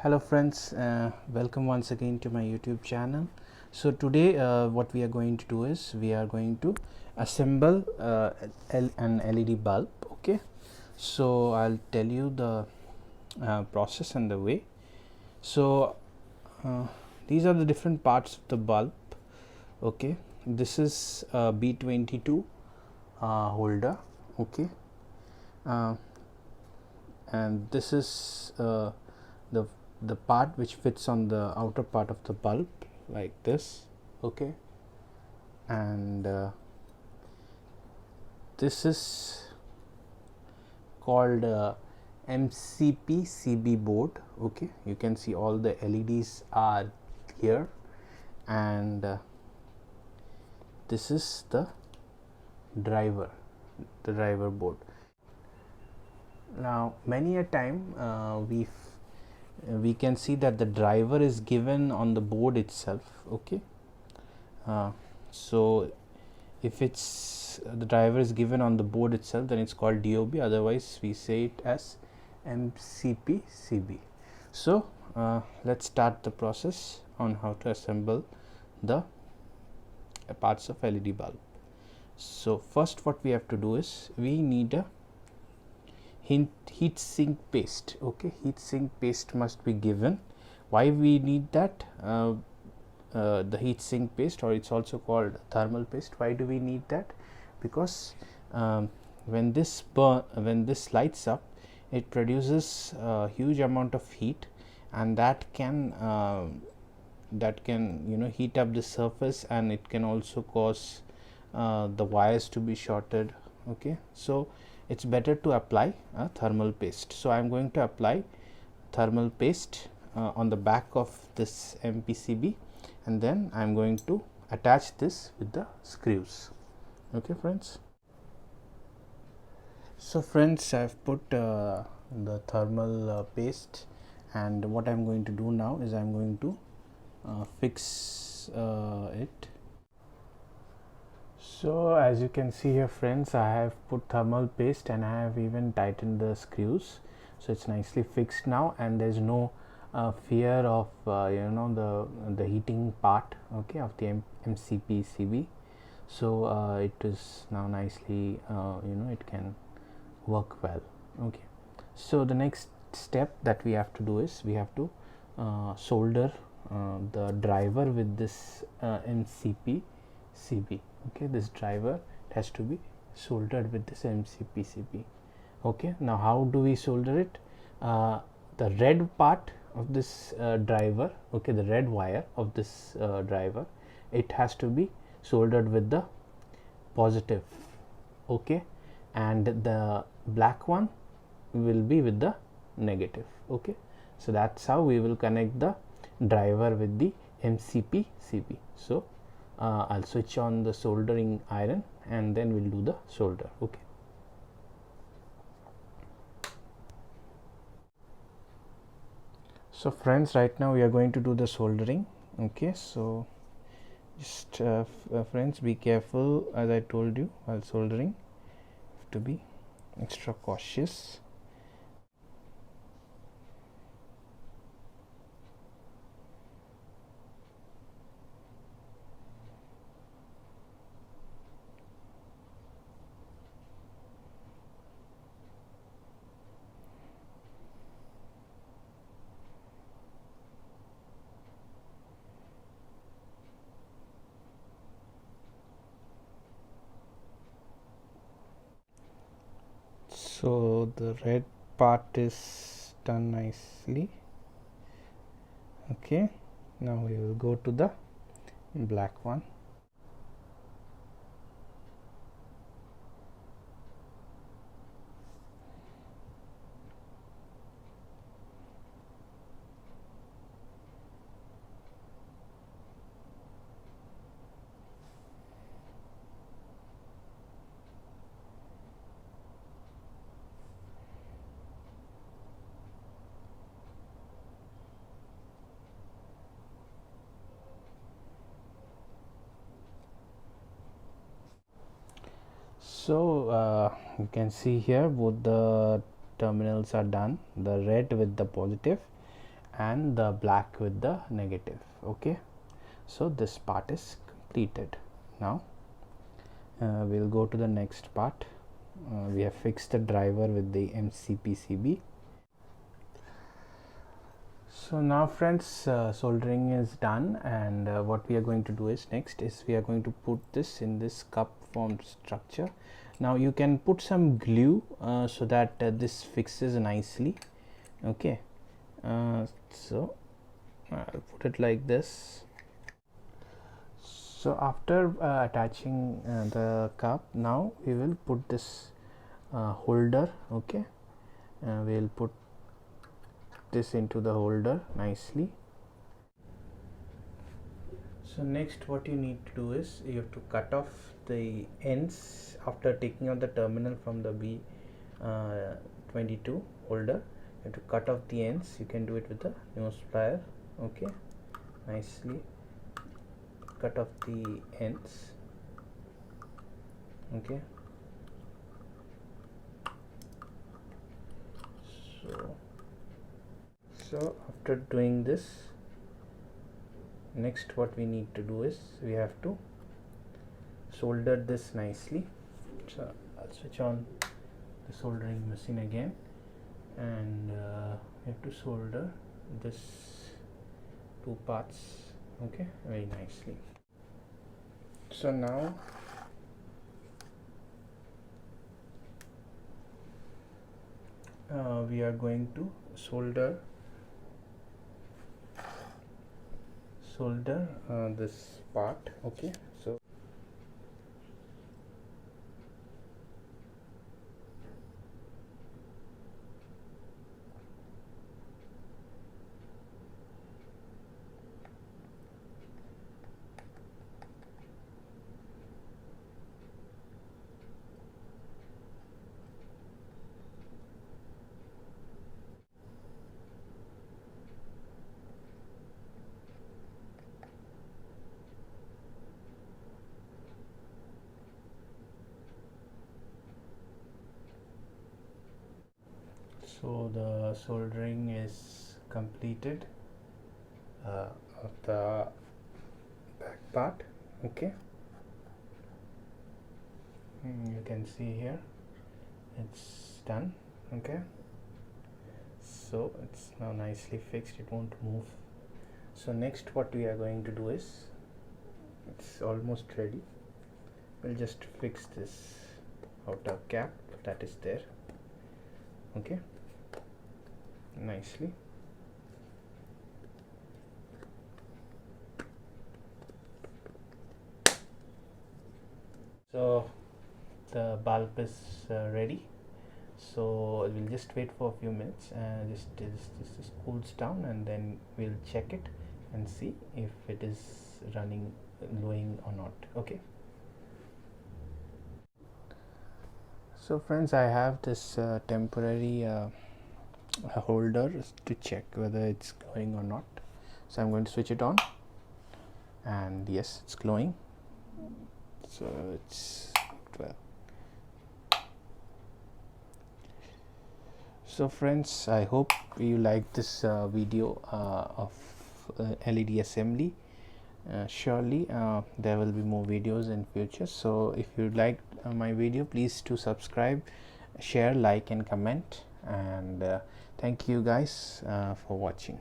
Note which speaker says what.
Speaker 1: Hello friends, welcome once again to my YouTube channel. So today what we are going to do is we are going to assemble an LED bulb. Okay, so I'll tell you the process and the way. So these are the different parts of the bulb. Okay, this is a B22 holder. Okay, and this is the part which fits on the outer part of the bulb like this. Okay, and this is called Mcpcb board. Okay, you can see all the LEDs are here, and this is the driver board. Now many a time we can see that the driver is given on the board itself. Okay, so if it's the driver is given on the board itself, then it's called DOB, otherwise we say it as Mcpcb. So let's start the process on how to assemble the parts of LED bulb. So first what we have to do is we need a heat sink paste. Okay, heat sink paste must be given. Why we need that? The heat sink paste, or it's also called thermal paste. Why do we need that? Because when this lights up, it produces a huge amount of heat, and that can heat up the surface, and it can also cause the wires to be shorted. Okay, so it's better to apply a thermal paste. So I am going to apply thermal paste on the back of this MPCB, and then I am going to attach this with the screws. Okay friends, so friends, I have put the thermal paste, and what I am going to do now is I am going to fix it. So as you can see here friends, I have put thermal paste and I have even tightened the screws, so it's nicely fixed now, and there's no fear of the heating part, okay, of the MCPCB. So it is now nicely it can work well. Okay, so the next step that we have to do is we have to solder the driver with this MCPCB. Okay, this driver has to be soldered with this MCPCB. Okay, now how do we solder it? The red part of this driver, okay, the red wire of this driver, it has to be soldered with the positive. Okay, and the black one will be with the negative. Okay, so that's how we will connect the driver with the MCPCB. So I'll switch on the soldering iron, and then we'll do the solder. Okay, so friends, right now we are going to do the soldering. Okay, so just friends, be careful, as I told you, while soldering you have to be extra cautious. So the red part is done nicely. Okay, now we will go to the black one. So you can see here both the terminals are done, the red with the positive and the black with the negative. Okay, so this part is completed. Now we'll go to the next part. We have fixed the driver with the MCPCB. So now friends, soldering is done, and what we are going to do is next is we are going to put this in this cup form structure. Now you can put some glue so that this fixes nicely. Okay, so I'll put it like this. So after attaching the cup, now we will put this holder. Okay, we'll put this into the holder nicely. So next what you need to do is you have to cut off the ends after taking out the terminal from the B22 holder. You have to cut off the ends. You can do it with the nose plier. Okay, nicely cut off the ends. Okay, so after doing this, next what we need to do is we have to solder this nicely. So I'll switch on the soldering machine again, and we have to solder this two parts, okay, very nicely. So now we are going to solder this part. Okay, so the soldering is completed of the back part. Okay, you can see here it's done. Okay, so it's now nicely fixed, it won't move. So next what we are going to do is, it's almost ready, we'll just fix this outer cap that is there. Okay, nicely. So the bulb is ready, so we'll just wait for a few minutes and this cools down, and then we'll check it and see if it is running, glowing or not. Okay, so friends, I have this temporary holder to check whether it's glowing or not. So I'm going to switch it on, and yes, it's glowing. So it's 12. So friends, I hope you like this video of LED assembly. Surely there will be more videos in future. So if you liked my video, please do subscribe, share, like and comment, and thank you guys for watching.